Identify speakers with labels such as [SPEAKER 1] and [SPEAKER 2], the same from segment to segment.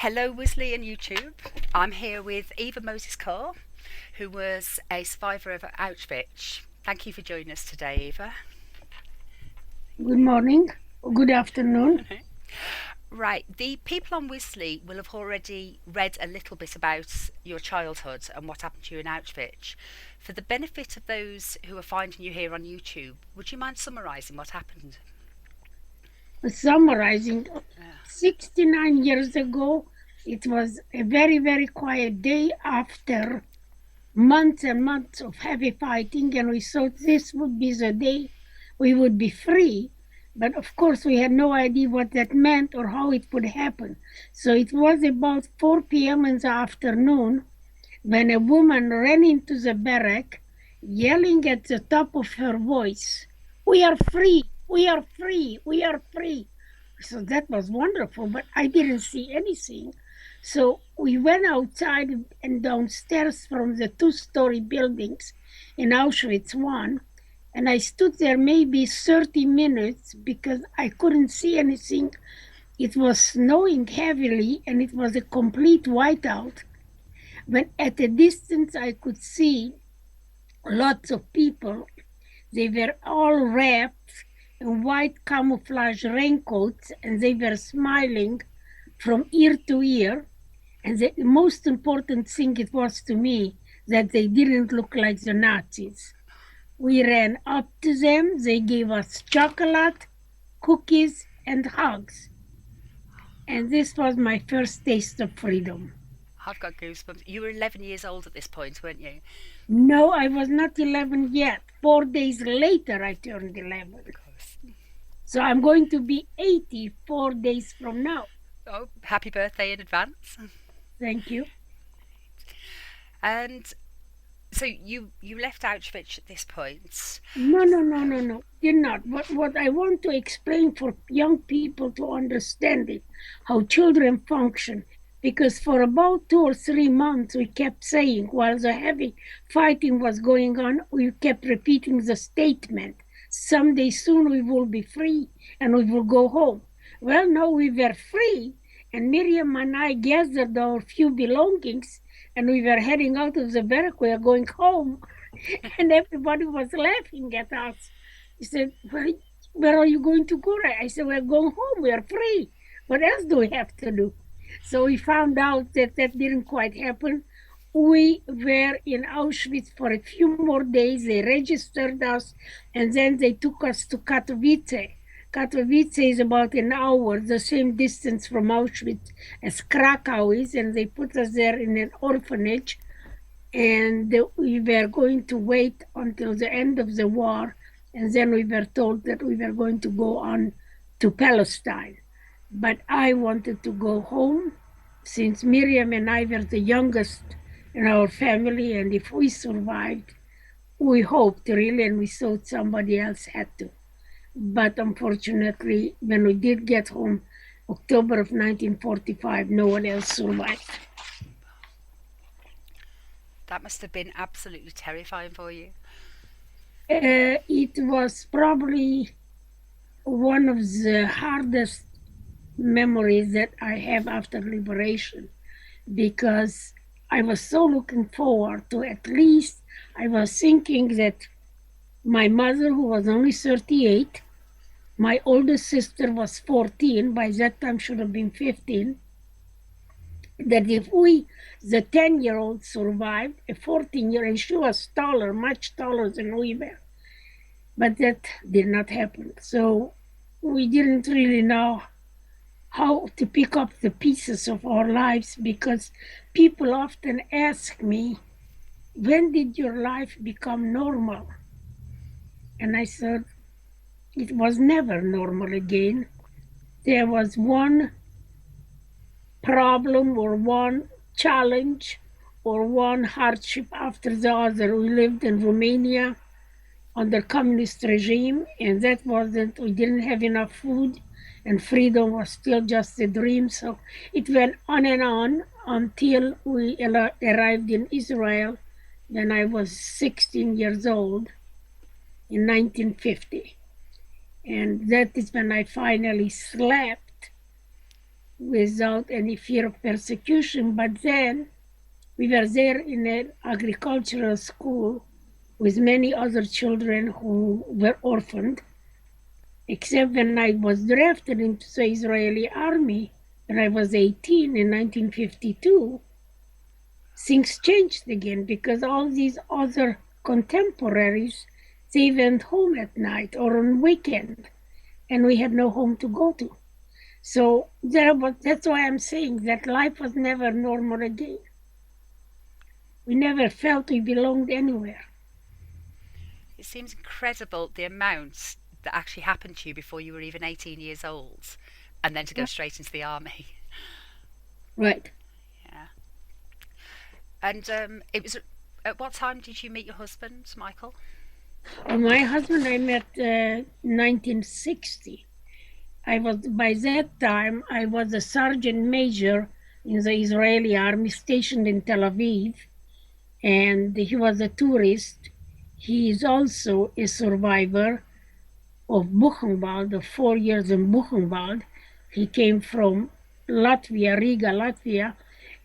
[SPEAKER 1] Hello, Wizzley and YouTube. I'm here with Eva Mozes Kor, who was a survivor of Auschwitz. Thank you for joining us today, Eva.
[SPEAKER 2] Good morning, good afternoon.
[SPEAKER 1] Right, the people on Wizzley will have already read a little bit about your childhood and what happened to you in Auschwitz. For the benefit of those who are finding you here on YouTube, would you mind summarising what happened?
[SPEAKER 2] Summarizing,
[SPEAKER 1] Yeah.
[SPEAKER 2] 69 years ago, it was a very, very quiet day after months and months of heavy fighting, and we thought this would be the day we would be free. But of course, we had no idea what that meant or how it would happen. So it was about 4 p.m. in the afternoon when a woman ran into the barrack, yelling at the top of her voice, "We are free! We are free! We are free!" So that was wonderful, but I didn't see anything. So we went outside and downstairs from the two-story buildings in Auschwitz I, and I stood there maybe 30 minutes because I couldn't see anything. It was snowing heavily and it was a complete whiteout. When at a distance I could see lots of people. They were all wrapped in white camouflage raincoats and they were smiling from ear to ear. And the most important thing it was to me that they didn't look like the Nazis. We ran up to them, they gave us chocolate, cookies, and hugs. And this was my first taste of freedom.
[SPEAKER 1] I've got goosebumps. You were 11 years old at this point, weren't you?
[SPEAKER 2] No, I was not 11 yet. 4 days later, I turned 11.
[SPEAKER 1] Of course.
[SPEAKER 2] So I'm going to be 80 4 days from now.
[SPEAKER 1] Oh, happy birthday in advance.
[SPEAKER 2] Thank you.
[SPEAKER 1] And so you left Auschwitz at this point.
[SPEAKER 2] No. Did not. What I want to explain for young people to understand it, how children function. Because for about 2 or 3 months, we kept saying, while the heavy fighting was going on, we kept repeating the statement, someday soon we will be free and we will go home. Well, now we were free, and Miriam and I gathered our few belongings, and we were heading out of the barrack. We are going home, and everybody was laughing at us. He said, where are you going to go? I said, we're going home. We are free. What else do we have to do? So we found out that that didn't quite happen. We were in Auschwitz for a few more days. They registered us, and then they took us to Katowice. Katowice is about an hour, the same distance from Auschwitz as Krakow is, and they put us there in an orphanage. And we were going to wait until the end of the war, and then we were told that we were going to go on to Palestine. But I wanted to go home since Miriam and I were the youngest in our family, and if we survived, we hoped really, and we thought somebody else had to. But unfortunately, when we did get home, October of 1945, no one else survived.
[SPEAKER 1] That must have been absolutely terrifying for you.
[SPEAKER 2] It was probably one of the hardest memories that I have after liberation because I was so looking forward to at least, I was thinking that my mother, who was only 38, my oldest sister was 14, by that time should have been 15, that if we, the 10-year-old survived, a 14-year-old, and she was taller, much taller than we were, but that did not happen. So we didn't really know how to pick up the pieces of our lives because people often ask me, when did your life become normal? And I said, it was never normal again. There was one problem or one challenge or one hardship after the other. We lived in Romania under communist regime, and that wasn't, we didn't have enough food, and freedom was still just a dream. So it went on and on until we arrived in Israel when I was 16 years old in 1950. And that is when I finally slept without any fear of persecution. But then we were there in an agricultural school with many other children who were orphaned, except when I was drafted into the Israeli army when I was 18 in 1952. Things changed again because all these other contemporaries, they went home at night or on weekend, and we had no home to go to. So that's why I'm saying that life was never normal again. We never felt we belonged anywhere.
[SPEAKER 1] It seems incredible the amount that actually happened to you before you were even 18 years old, and then to go straight into the army.
[SPEAKER 2] Right.
[SPEAKER 1] Yeah. And it was at what time did you meet your husband, Michael?
[SPEAKER 2] My husband I met 1960. By that time I was a sergeant major in the Israeli army stationed in Tel Aviv, and he was a tourist. He is also a survivor of Buchenwald, of 4 years in Buchenwald. He came from Latvia, Riga, Latvia,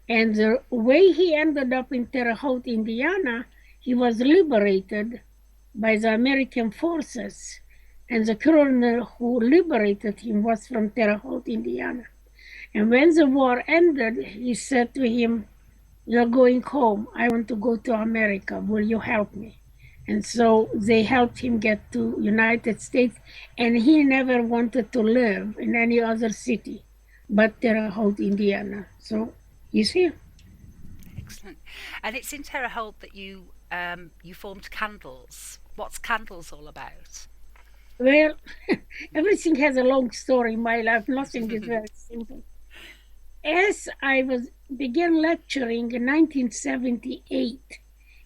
[SPEAKER 2] and the way he ended up in Terre Haute, Indiana, he was liberated by the American forces, and the colonel who liberated him was from Terre Haute, Indiana. And when the war ended, he said to him, "You're going home. I want to go to America. Will you help me?" And so they helped him get to United States, and he never wanted to live in any other city but Terre Haute, Indiana. So he's here.
[SPEAKER 1] Excellent. And it's in Terre Haute that you formed C.A.N.D.L.E.S. What's C.A.N.D.L.E.S all about?
[SPEAKER 2] Well, everything has a long story in my life. Nothing is very simple. As I began lecturing in 1978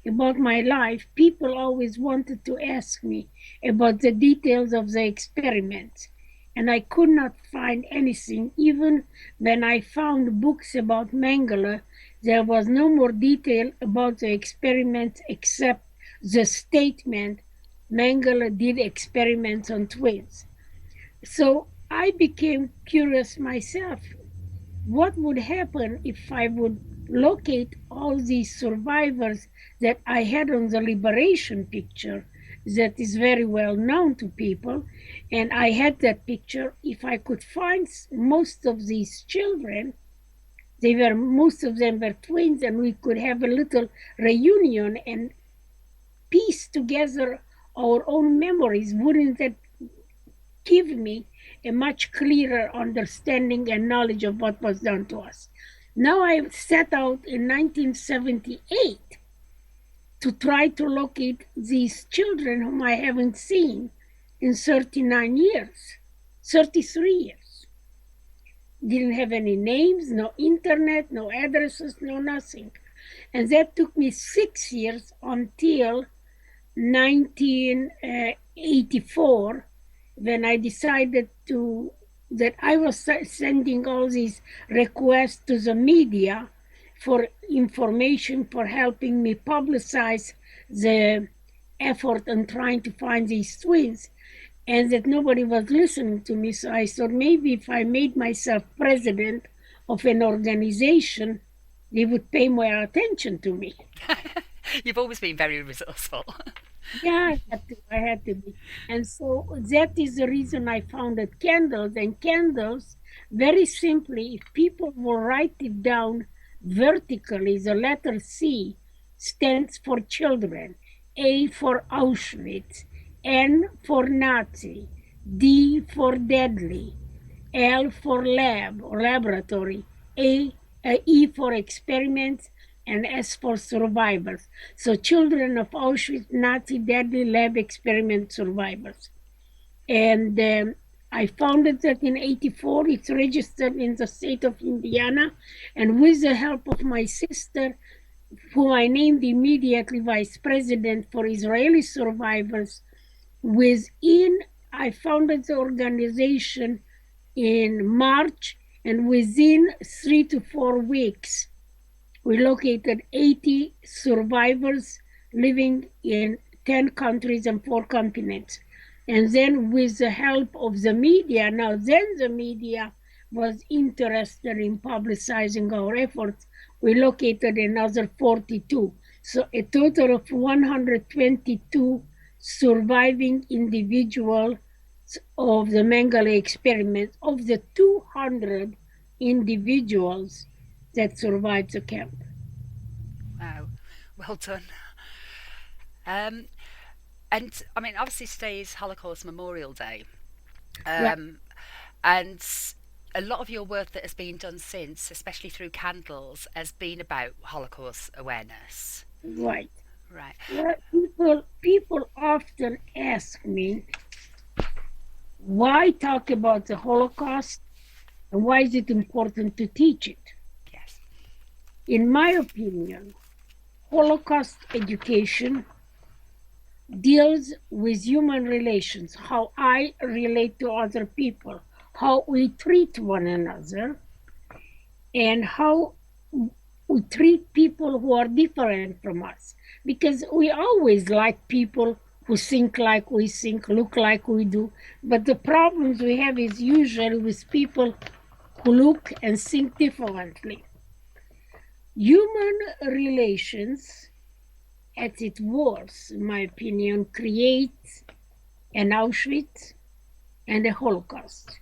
[SPEAKER 2] about my life, people always wanted to ask me about the details of the experiments, and I could not find anything. Even when I found books about Mengele, there was no more detail about the experiments except the statement Mengele did experiments on twins. So I became curious myself. What would happen if I would locate all these survivors that I had on the liberation picture that is very well known to people? And I had that picture. If I could find most of these children, most of them were twins, and we could have a little reunion and piece together our own memories. Wouldn't that give me a much clearer understanding and knowledge of what was done to us? Now I set out in 1978 to try to locate these children whom I haven't seen in 39 years, 33 years. Didn't have any names, no internet, no addresses, no nothing. And that took me 6 years until 1984, when I decided that I was sending all these requests to the media for information, for helping me publicize the effort in trying to find these twins, and that nobody was listening to me. So I thought maybe if I made myself president of an organization, they would pay more attention to me.
[SPEAKER 1] You've always been very resourceful.
[SPEAKER 2] Yeah, I had to be. And so that is the reason I founded C.A.N.D.L.E.S. And C.A.N.D.L.E.S, very simply, if people will write it down vertically, the letter C stands for children, A for Auschwitz, N for Nazi, D for deadly, L for lab or laboratory, E for experiments, and S for survivors. So children of Auschwitz, Nazi, deadly lab experiment survivors. And I founded that in 84. It's registered in the state of Indiana. And with the help of my sister, who I named immediately vice president for Israeli survivors, I founded the organization in March, and within 3 to 4 weeks, we located 80 survivors living in 10 countries and 4 continents. And then with the help of the media, the media was interested in publicizing our efforts, we located another 42. So a total of 122 surviving individuals of the Mengele experiment, of the 200 individuals that survived the camp.
[SPEAKER 1] Wow, well done. Um, and I mean, obviously today is Holocaust Memorial Day,
[SPEAKER 2] Right,
[SPEAKER 1] um, and a lot of your work that has been done since, especially through candles, has been about Holocaust awareness.
[SPEAKER 2] right.
[SPEAKER 1] Right.
[SPEAKER 2] Well, people often ask me, why talk about the Holocaust and why is it important to teach it?
[SPEAKER 1] Yes.
[SPEAKER 2] In my opinion, Holocaust education deals with human relations, how I relate to other people, how we treat one another, and how we treat people who are different from us. Because we always like people who think like we think, look like we do. But the problems we have is usually with people who look and think differently. Human relations, at its worst, in my opinion, create an Auschwitz and a Holocaust.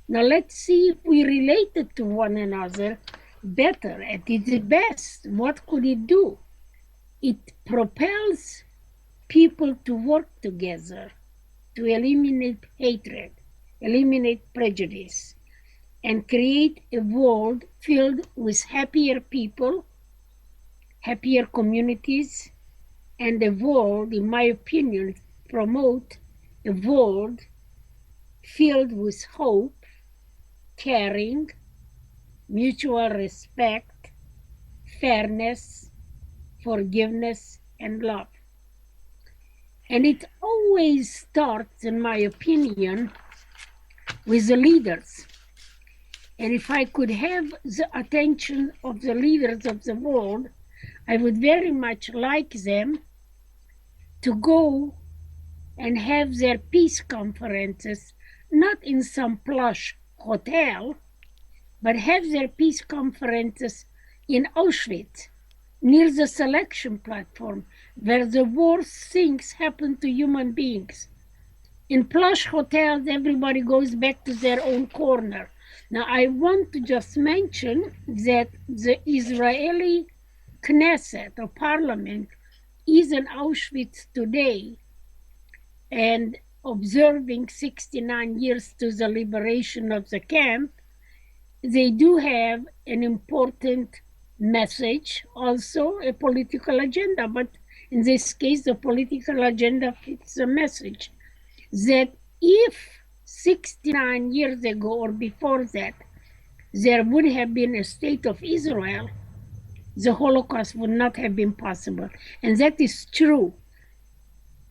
[SPEAKER 2] Now let's see if we related to one another better. At its best, what could it do? It propels people to work together to eliminate hatred, eliminate prejudice, and create a world filled with happier people, happier communities, and a world, in my opinion, promote a world filled with hope, caring, mutual respect, fairness, forgiveness, and love. And it always starts, in my opinion, with the leaders. And if I could have the attention of the leaders of the world, I would very much like them to go and have their peace conferences, not in some plush hotel, but have their peace conferences in Auschwitz, near the selection platform, where the worst things happen to human beings. In plush hotels, everybody goes back to their own corner. Now, I want to just mention that the Israeli Knesset or parliament is in Auschwitz today and observing 69 years to the liberation of the camp. They do have an important message, also a political agenda, but in this case, the political agenda fits the message that if 69 years ago or before that, there would have been a state of Israel, the Holocaust would not have been possible. And that is true.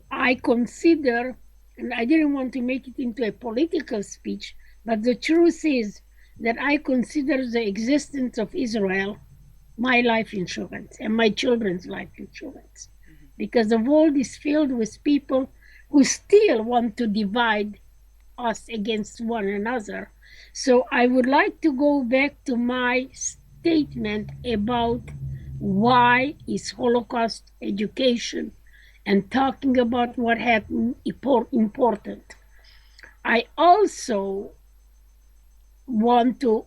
[SPEAKER 2] I consider, and I didn't want to make it into a political speech, but the truth is that I consider the existence of Israel my life insurance and my children's life insurance. Because the world is filled with people who still want to divide us against one another. So I would like to go back to my statement about why is Holocaust education and talking about what happened important. I also want to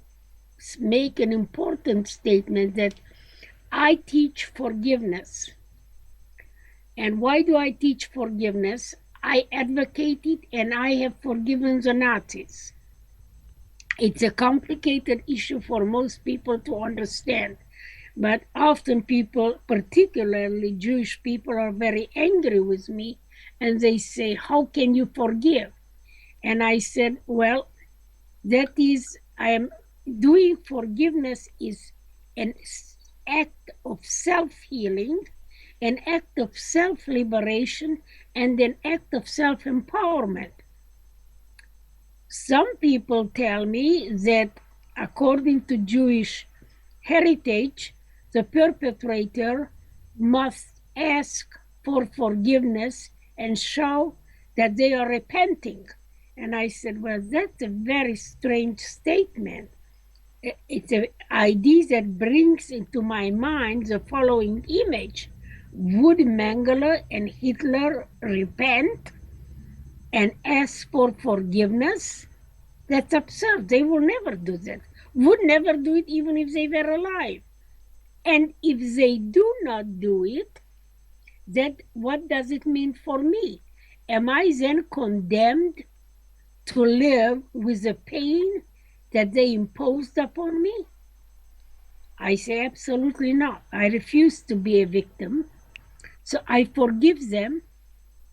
[SPEAKER 2] make an important statement that I teach forgiveness. And why do I teach forgiveness? I advocate it and I have forgiven the Nazis. It's a complicated issue for most people to understand, but often people, particularly Jewish people, are very angry with me and they say, how can you forgive? And I said, well, that is, I am doing forgiveness is an act of self-healing, an act of self-liberation, and an act of self-empowerment. Some people tell me that according to Jewish heritage, the perpetrator must ask for forgiveness and show that they are repenting. And I said, well, that's a very strange statement. It's an idea that brings into my mind the following image. Would Mengele and Hitler repent and ask for forgiveness? That's absurd. They will never do that. Would never do it even if they were alive. And if they do not do it, that what does it mean for me? Am I then condemned to live with the pain that they imposed upon me? I say absolutely not. I refuse to be a victim. So I forgive them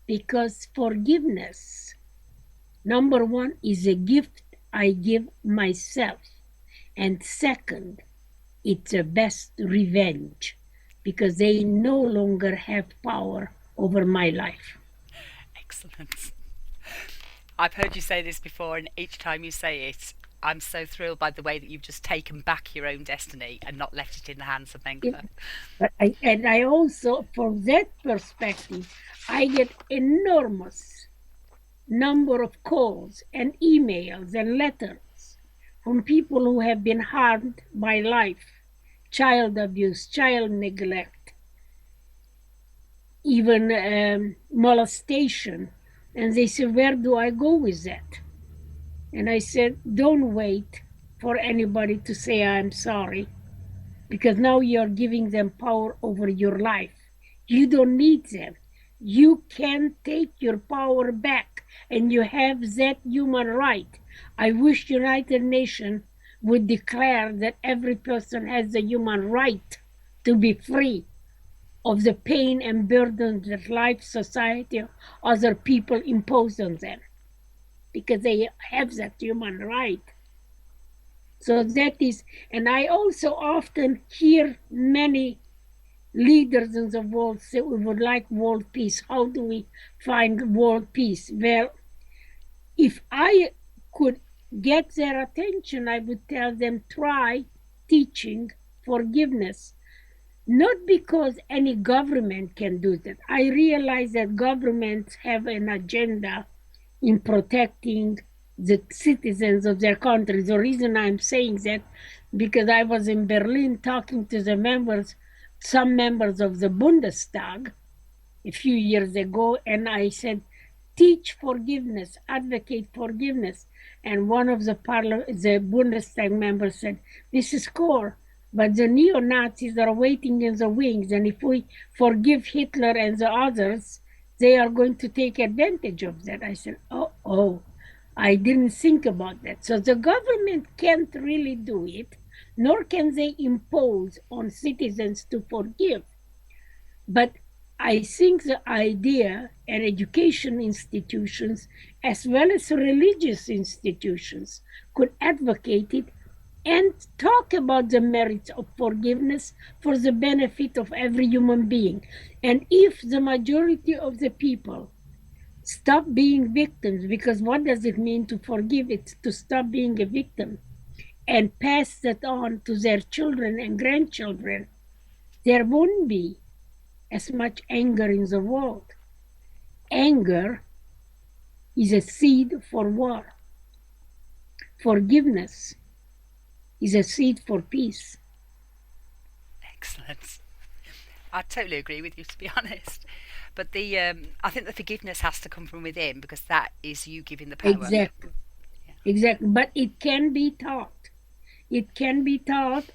[SPEAKER 2] because forgiveness, number one, is a gift I give myself. And second, it's the best revenge because they no longer have power over my life.
[SPEAKER 1] Excellent. I've heard you say this before, and each time you say it, I'm so thrilled by the way that you've just taken back your own destiny and not left it in the hands of Mengele.
[SPEAKER 2] But I also, from that perspective, I get enormous number of calls and emails and letters from people who have been harmed by life, child abuse, child neglect, even molestation. And they said, where do I go with that? And I said, don't wait for anybody to say I'm sorry, because now you're giving them power over your life. You don't need them. You can take your power back, and you have that human right. I wish United Nations would declare that every person has the human right to be free of the pain and burden that life, society, other people impose on them, because they have that human right. So that is, and I also often hear many leaders in the world say we would like world peace. How do we find world peace? Well, if I could get their attention, I would tell them try teaching forgiveness. Not because any government can do that. I realize that governments have an agenda in protecting the citizens of their country. The reason I'm saying that, because I was in Berlin talking to the members, some members of the Bundestag a few years ago, and I said, teach forgiveness, advocate forgiveness. And one of the Bundestag members said, Mrs. Kor, but the neo-Nazis are waiting in the wings, and if we forgive Hitler and the others, they are going to take advantage of that. I said, oh, I didn't think about that. So the government can't really do it, nor can they impose on citizens to forgive. But I think the idea and education institutions, as well as religious institutions, could advocate it and talk about the merits of forgiveness for the benefit of every human being. And if the majority of the people stop being victims, because what does it mean to forgive? It's to stop being a victim and pass that on to their children and grandchildren, there won't be as much anger in the world. Anger is a seed for war. Forgiveness is a seed for peace.
[SPEAKER 1] Excellent. I totally agree with you, to be honest. But I think the forgiveness has to come from within, because that is you giving the power.
[SPEAKER 2] Exactly. Exactly. But it can be taught. It can be taught.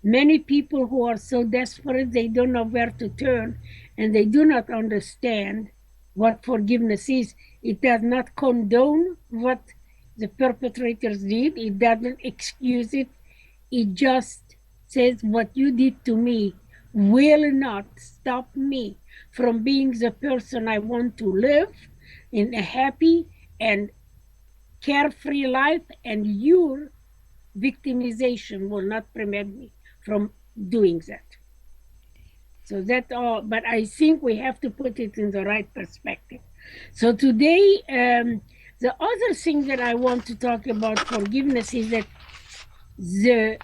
[SPEAKER 2] Many people who are so desperate, they don't know where to turn, and they do not understand what forgiveness is. It does not condone what the perpetrators did. It doesn't excuse it. It just says what you did to me will not stop me from being the person I want to live in a happy and carefree life, and your victimization will not prevent me from doing that. So that all, but I think we have to put it in the right perspective. So today, the other thing that I want to talk about forgiveness is that the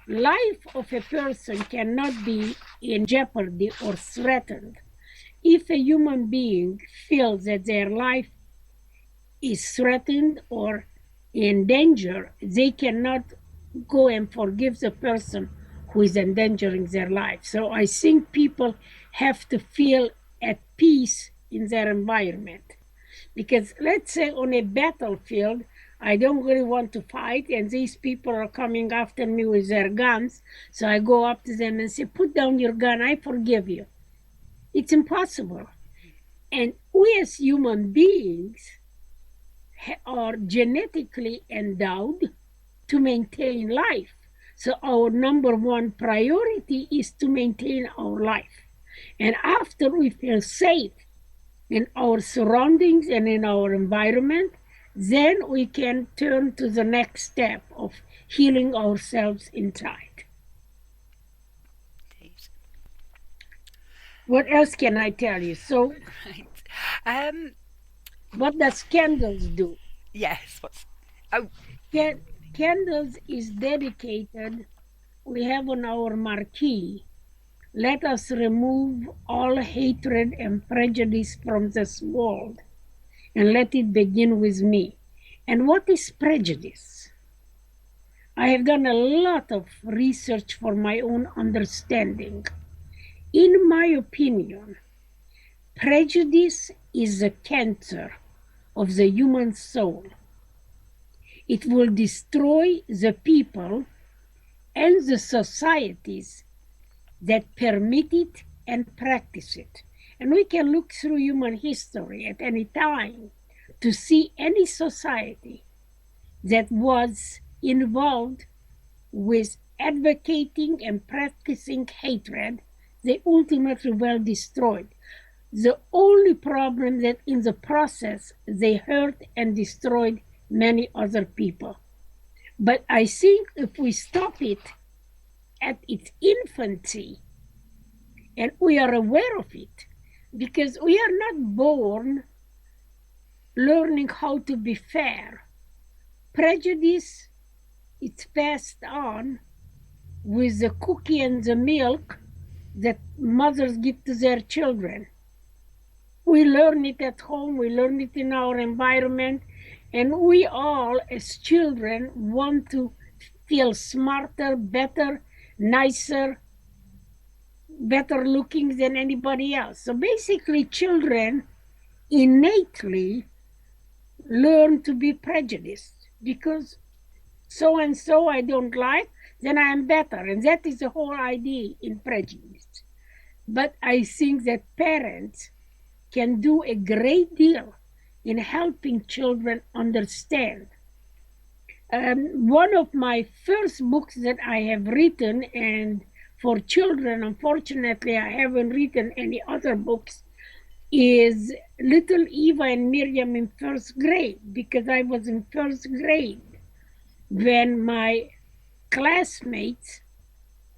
[SPEAKER 2] life of a person cannot be in jeopardy or threatened if a human being feels that their life is threatened or in danger, they cannot go and forgive the person who is endangering their life. So I think people have to feel at peace in their environment. Because let's say on a battlefield, I don't really want to fight, and these people are coming after me with their guns. So I go up to them and say, "Put down your gun, I forgive you." It's impossible. And we as human beings are genetically endowed to maintain life. So our number one priority is to maintain our life. And after we feel safe in our surroundings and in our environment, then we can turn to the next step of healing ourselves inside.
[SPEAKER 1] Indeed.
[SPEAKER 2] What else can I tell you? So,
[SPEAKER 1] Right. Um,
[SPEAKER 2] what does candles do?
[SPEAKER 1] yes, what's. Oh,
[SPEAKER 2] Candles is dedicated, we have on our marquee, "Let us remove all hatred and prejudice from this world, and let it begin with me." And what is prejudice? I have done a lot of research for my own understanding. In my opinion, prejudice is a cancer of the human soul. It will destroy the people and the societies that permit it and practice it. And we can look through human history at any time to see any society that was involved with advocating and practicing hatred, they ultimately were destroyed. The only problem that in the process they hurt and destroyed many other people. But I think if we stop it at its infancy and we are aware of it, because we are not born learning how to be fair. Prejudice is passed on with the cookie and the milk that mothers give to their children. We learn it at home, we learn it in our environment, and we all, as children, want to feel smarter, better, nicer, better looking than anybody else. So basically, children innately learn to be prejudiced because so and so I don't like, then I am better. And that is the whole idea in prejudice. But I think that parents can do a great deal in helping children understand. One of my first books that I have written, and for children, unfortunately, I haven't written any other books, is Little Eva and Miriam in first grade, because I was in first grade when my classmates,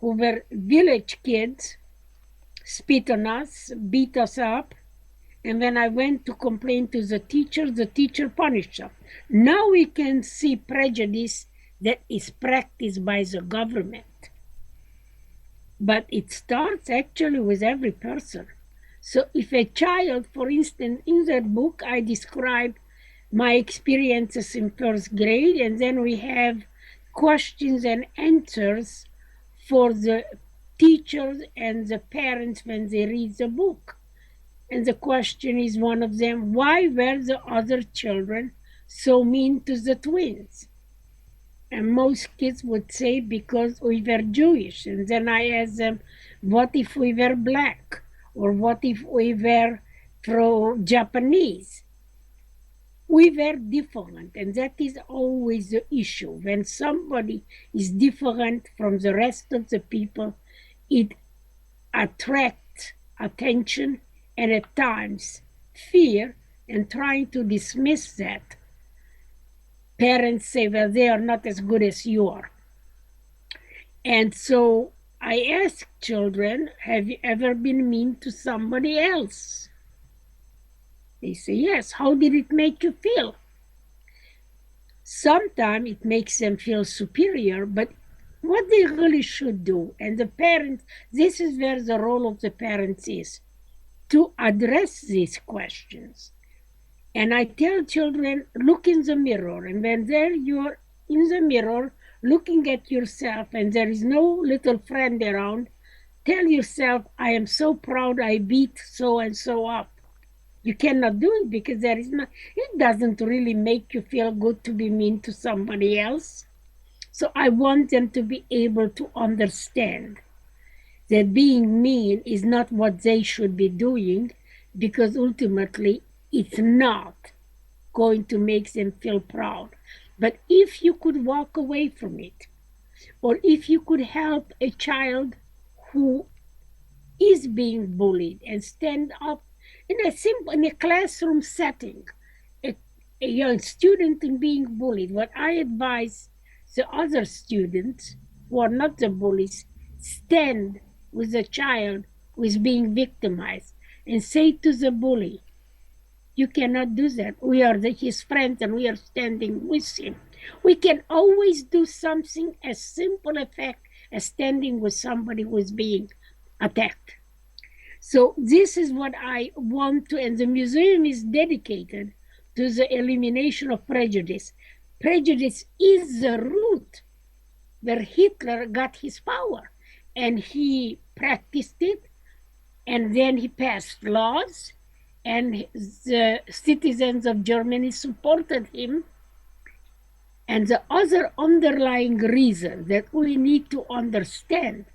[SPEAKER 2] who were village kids, spit on us, beat us up, and when I went to complain to the teacher punished us. Now we can see prejudice that is practiced by the government. But it starts actually with every person. So if a child, for instance, in that book, I describe my experiences in first grade, and then we have questions and answers for the teachers and the parents when they read the book. And the question is one of them, why were the other children so mean to the twins? And most kids would say, because we were Jewish. And then I asked them, what if we were black? Or what if we were Japanese? We were different, and that is always the issue. When somebody is different from the rest of the people, it attracts attention and at times fear, and trying to dismiss that. Parents say, well, they are not as good as you are. And so I ask children, have you ever been mean to somebody else? They say, yes. How did it make you feel? Sometimes it makes them feel superior, but what they really should do, and the parents, this is where the role of the parents is, to address these questions And I tell children, look in the mirror. And when there you're in the mirror, looking at yourself, and there is no little friend around, tell yourself, I am so proud I beat so and so up. You cannot do it because there is not, it doesn't really make you feel good to be mean to somebody else. So I want them to be able to understand that being mean is not what they should be doing, because ultimately it's not going to make them feel proud. But if you could walk away from it, or if you could help a child who is being bullied and stand up in a classroom setting, a, a young student in being bullied, what I advise the other students who are not the bullies, stand with the child who is being victimized and say to the bully, you cannot do that. We are his friends and we are standing with him. We can always do something as simple a fact as standing with somebody who is being attacked. So this is what I want to, and the museum is dedicated to the elimination of prejudice. Prejudice is the root where Hitler got his power, and he practiced it, and then he passed laws, and the citizens of Germany supported him. And the other underlying reason that we need to understand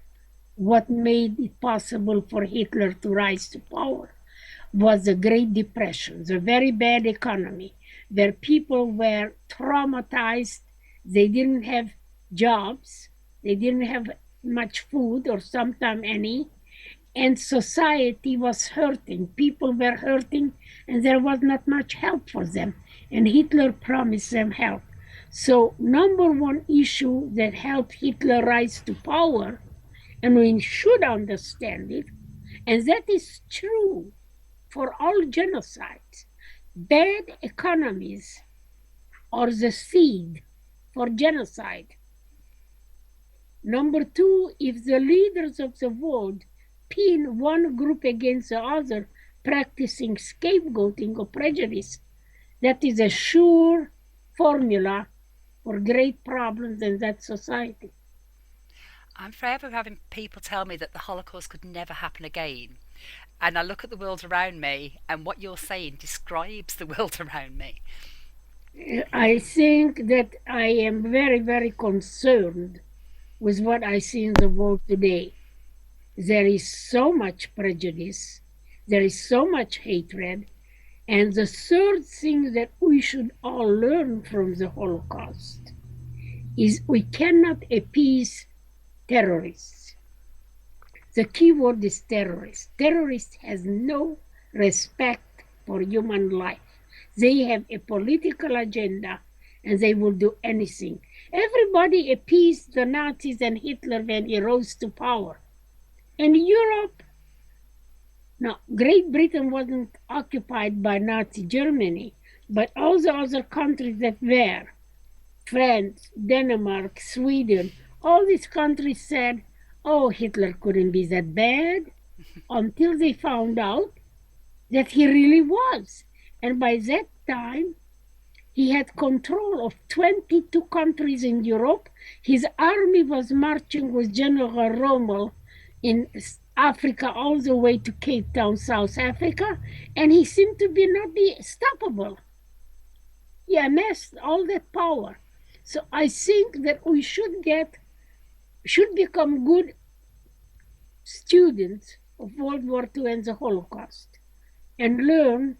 [SPEAKER 2] what made it possible for Hitler to rise to power was the Great Depression, the very bad economy, where people were traumatized. They didn't have jobs, they didn't have much food or sometimes any, and society was hurting. People were hurting, and there was not much help for them. And Hitler promised them help. So, number one issue that helped Hitler rise to power, and we should understand it, and that is true for all genocides, bad economies are the seed for genocide. Number two, if the leaders of the world pin one group against the other, practicing scapegoating or prejudice, that is a sure formula for great problems in that society.
[SPEAKER 1] I'm forever having people tell me that the Holocaust could never happen again. And I look at the world around me, and what you're saying describes the world around me.
[SPEAKER 2] I think that I am very, very concerned with what I see in the world today. There is so much prejudice, there is so much hatred. And the third thing that we should all learn from the Holocaust is we cannot appease terrorists. The key word is terrorist. Terrorist has no respect for human life. They have a political agenda and they will do anything. Everybody appeased the Nazis and Hitler when he rose to power. In Europe, now Great Britain wasn't occupied by Nazi Germany, but all the other countries that were, France, Denmark, Sweden, all these countries said, oh, Hitler couldn't be that bad, until they found out that he really was. And by that time, he had control of 22 countries in Europe. His army was marching with General Rommel in Africa all the way to Cape Town, South Africa, and he seemed to be not be stoppable. He amassed all that power. So I think that we should become good students of World War II and the Holocaust, and learn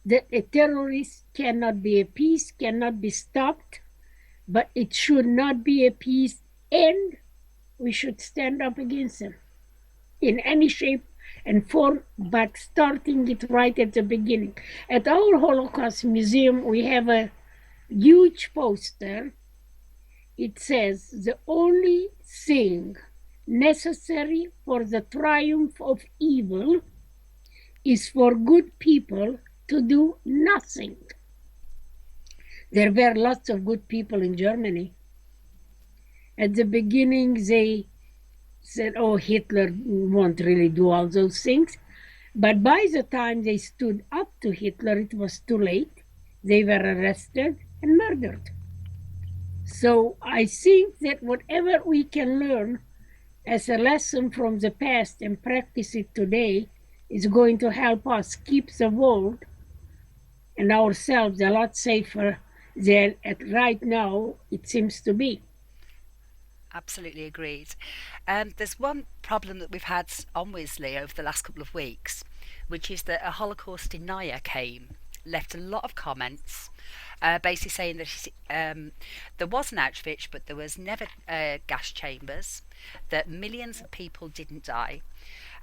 [SPEAKER 2] that a terrorist cannot be appeased, cannot be stopped, but it should not be appeased, and we should stand up against them in any shape and form, but starting it right at the beginning. At our Holocaust Museum, we have a huge poster. It says, the only thing necessary for the triumph of evil is for good people to do nothing. There were lots of good people in Germany. At the beginning, they said, oh, Hitler won't really do all those things. But by the time they stood up to Hitler, it was too late. They were arrested and murdered. So I think that whatever we can learn as a lesson from the past and practice it today is going to help us keep the world and ourselves a lot safer than right now it seems to be.
[SPEAKER 1] Absolutely agreed. There's one problem that we've had on Wizzley over the last couple of weeks, which is that a Holocaust denier came, left a lot of comments, basically saying that there was an Auschwitz, but there was never gas chambers, that millions of people didn't die.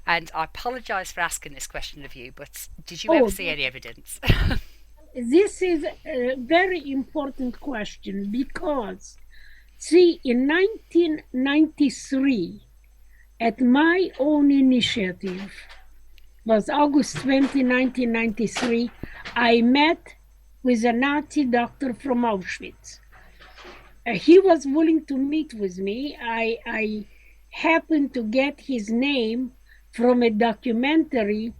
[SPEAKER 1] And I apologise for asking this question of you, but did you ever
[SPEAKER 2] Oh,
[SPEAKER 1] see any evidence?
[SPEAKER 2] this is a very important question because, see, in 1993, at my own initiative, was August 20, 1993, I met with a Nazi doctor from Auschwitz. He was willing to meet with me. I happened to get his name from a documentary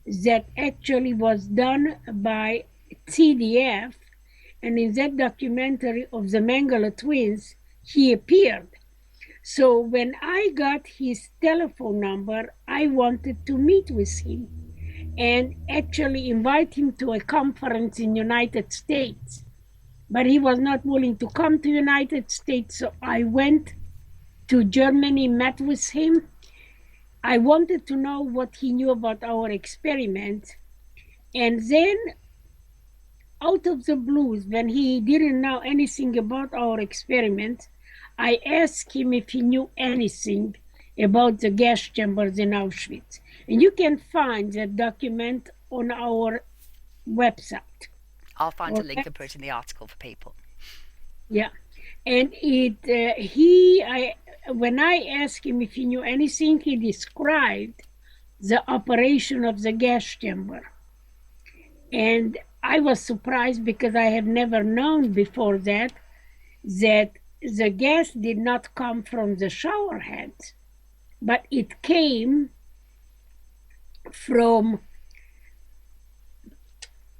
[SPEAKER 2] that actually was done by CDF, and in that documentary of the Mengele twins, he appeared. So when I got his telephone number, I wanted to meet with him and actually invite him to a conference in United States. But he was not willing to come to United States, so I went to Germany, met with him. I wanted to know what he knew about our experiment. And then, out of the blues, when he didn't know anything about our experiment, I asked him if he knew anything about the gas chambers in Auschwitz. And you can find that document on our website.
[SPEAKER 1] I'll find a
[SPEAKER 2] Our
[SPEAKER 1] link and put it in the article for people.
[SPEAKER 2] Yeah, and when I asked him if he knew anything, he described the operation of the gas chamber, and I was surprised because I have never known before that the gas did not come from the shower heads, but it came from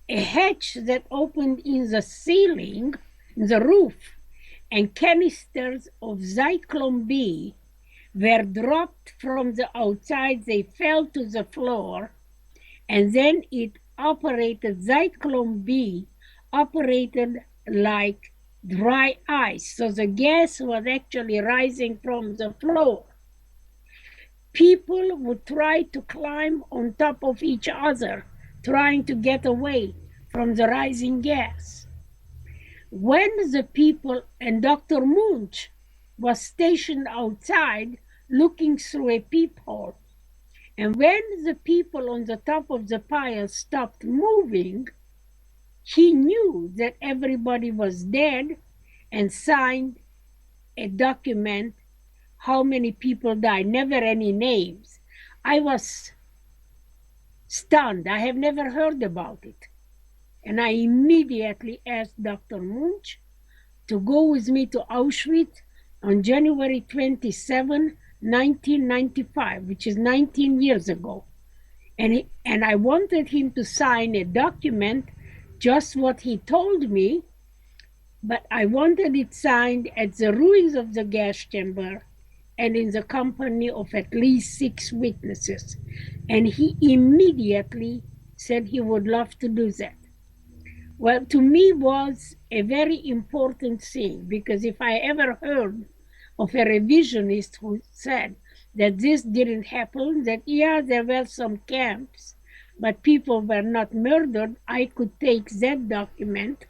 [SPEAKER 2] a hatch that opened in the ceiling, in the roof, and canisters of Zyklon B were dropped from the outside. They fell to the floor, and then it operated, Zyklon B operated like dry ice. So the gas was actually rising from the floor. People would try to climb on top of each other, trying to get away from the rising gas. When the people and Dr. Munch was stationed outside looking through a peephole, and when the people on the top of the pile stopped moving, he knew that everybody was dead and signed a document how many people died, never any names. I was stunned. I have never heard about it. And I immediately asked Dr. Munch to go with me to Auschwitz on January 27, 1995, which is 19 years ago. And I wanted him to sign a document, just what he told me, but I wanted it signed at the ruins of the gas chamber and in the company of at least 6 witnesses. And he immediately said he would love to do that. Well, to me was a very important thing, because if I ever heard of a revisionist who said that this didn't happen, that yeah, there were some camps, but people were not murdered, I could take that document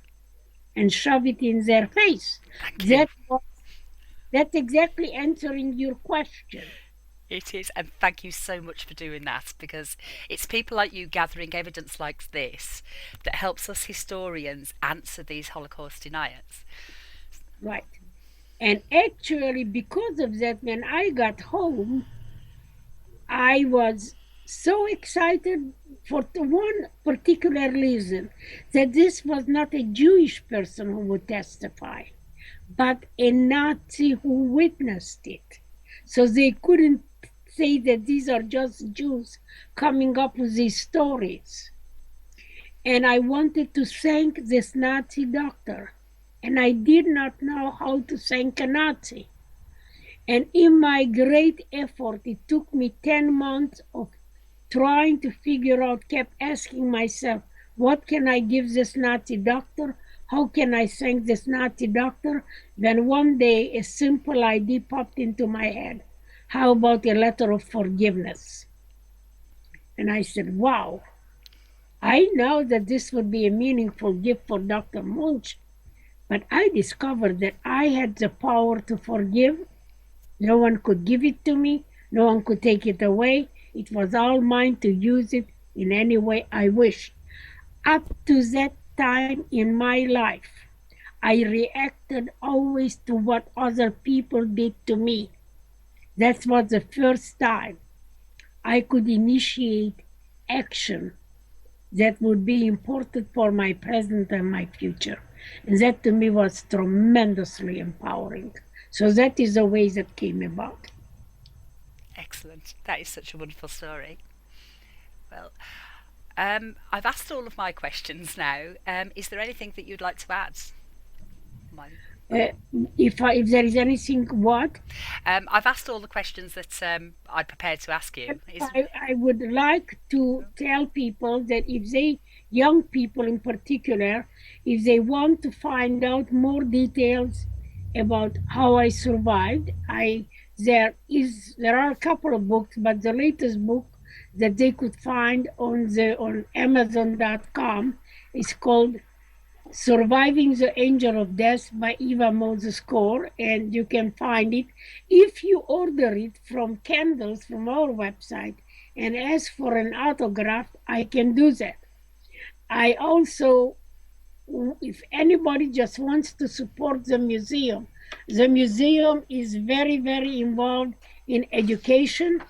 [SPEAKER 2] and shove it in their face.
[SPEAKER 1] Thank you.
[SPEAKER 2] That's exactly answering your question.
[SPEAKER 1] It is, and thank you so much for doing that, because it's people like you gathering evidence like this that helps us historians answer these Holocaust deniers.
[SPEAKER 2] Right. And actually, because of that, when I got home, I was so excited for one particular reason, that this was not a Jewish person who would testify, but a Nazi who witnessed it. So they couldn't say that these are just Jews coming up with these stories. And I wanted to thank this Nazi doctor. And I did not know how to thank a Nazi. And in my great effort, it took me 10 months of trying to figure out, kept asking myself, what can I give this Nazi doctor? How can I thank this Nazi doctor? Then one day a simple idea popped into my head. How about a letter of forgiveness? And I said, wow, I know that this would be a meaningful gift for Dr. Munch, but I discovered that I had the power to forgive. No one could give it to me. No one could take it away. It was all mine to use it in any way I wished. Up to that time in my life, I reacted always to what other people did to me. That was the first time I could initiate action that would be important for my present and my future. And that to me was tremendously empowering. So that is the way that came about.
[SPEAKER 1] Excellent. That is such a wonderful story. Well, I've asked all of my questions now. Is there anything that you'd like to add? Mine.
[SPEAKER 2] Uh, if there is anything, what?
[SPEAKER 1] I've asked all the questions that I'd prepared to ask you.
[SPEAKER 2] I would like to tell people that if they, young people in particular, if they want to find out more details about how I survived, there are a couple of books, but the latest book that they could find on Amazon.com is called Surviving the Angel of Death by Eva Mozes Kor, and you can find it. If you order it from Candles from our website and ask for an autograph, I can do that. I also, if anybody just wants to support the museum is very, very involved in education,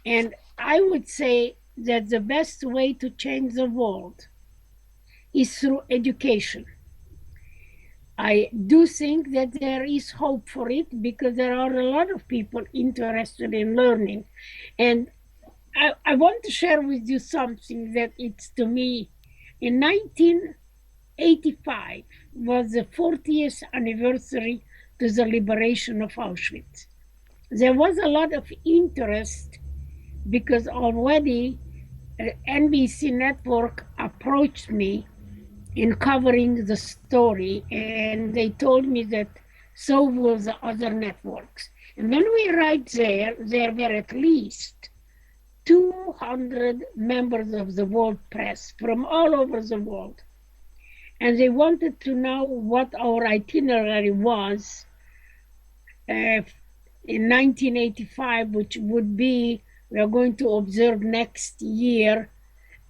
[SPEAKER 2] and I would say that the best way to change the world is through education. I do think that there is hope for it because there are a lot of people interested in learning. And I want to share with you something that it's to me. In 1985 was the 40th anniversary to the liberation of Auschwitz. There was a lot of interest because already NBC network approached me in covering the story, and they told me that so will the other networks. And when we write there were at least 200 members of the world press from all over the world. And they wanted to know what our itinerary was in 1985, which would be, we are going to observe next year,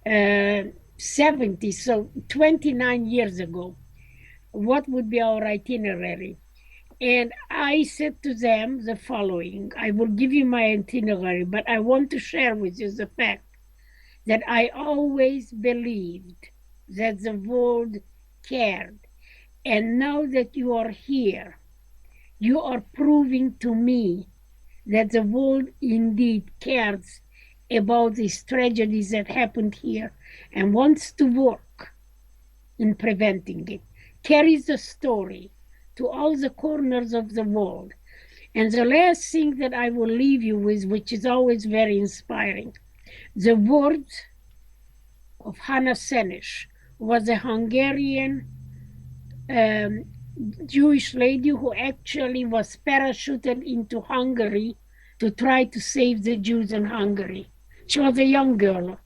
[SPEAKER 2] 70, so 29 years ago, what would be our itinerary? And I said to them the following: I will give you my itinerary, but I want to share with you the fact that I always believed that the world cared. And now that you are here, you are proving to me that the world indeed cares about these tragedies that happened here and wants to work in preventing it, carries the story to all the corners of the world. And the last thing that I will leave you with, which is always very inspiring, the words of Hannah Senesh, was a Hungarian Jewish lady who actually was parachuted into Hungary to try to save the Jews in Hungary. She was a young girl,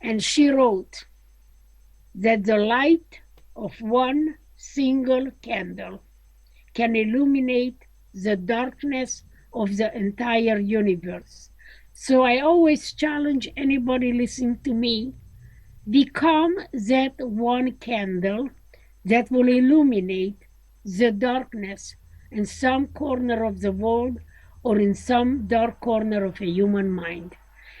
[SPEAKER 2] and she wrote that the light of one single candle can illuminate the darkness of the entire universe. So I always challenge anybody listening to me, become that one candle that will illuminate the darkness in some corner of the world or in some dark corner of a human mind.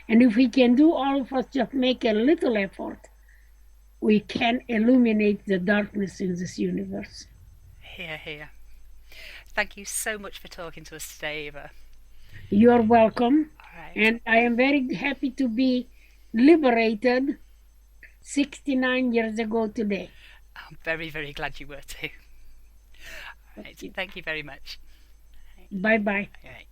[SPEAKER 2] And if we can do, all of us just make a little effort, we can illuminate the darkness in this universe.
[SPEAKER 1] Hear, hear. Thank you so much for talking to us today, Eva.
[SPEAKER 2] You're welcome.
[SPEAKER 1] Right.
[SPEAKER 2] And I am very happy to be liberated 69 years ago today.
[SPEAKER 1] I'm very, very glad you were too. Right.
[SPEAKER 2] Okay.
[SPEAKER 1] Thank you very much. Right.
[SPEAKER 2] Bye bye.
[SPEAKER 1] Right.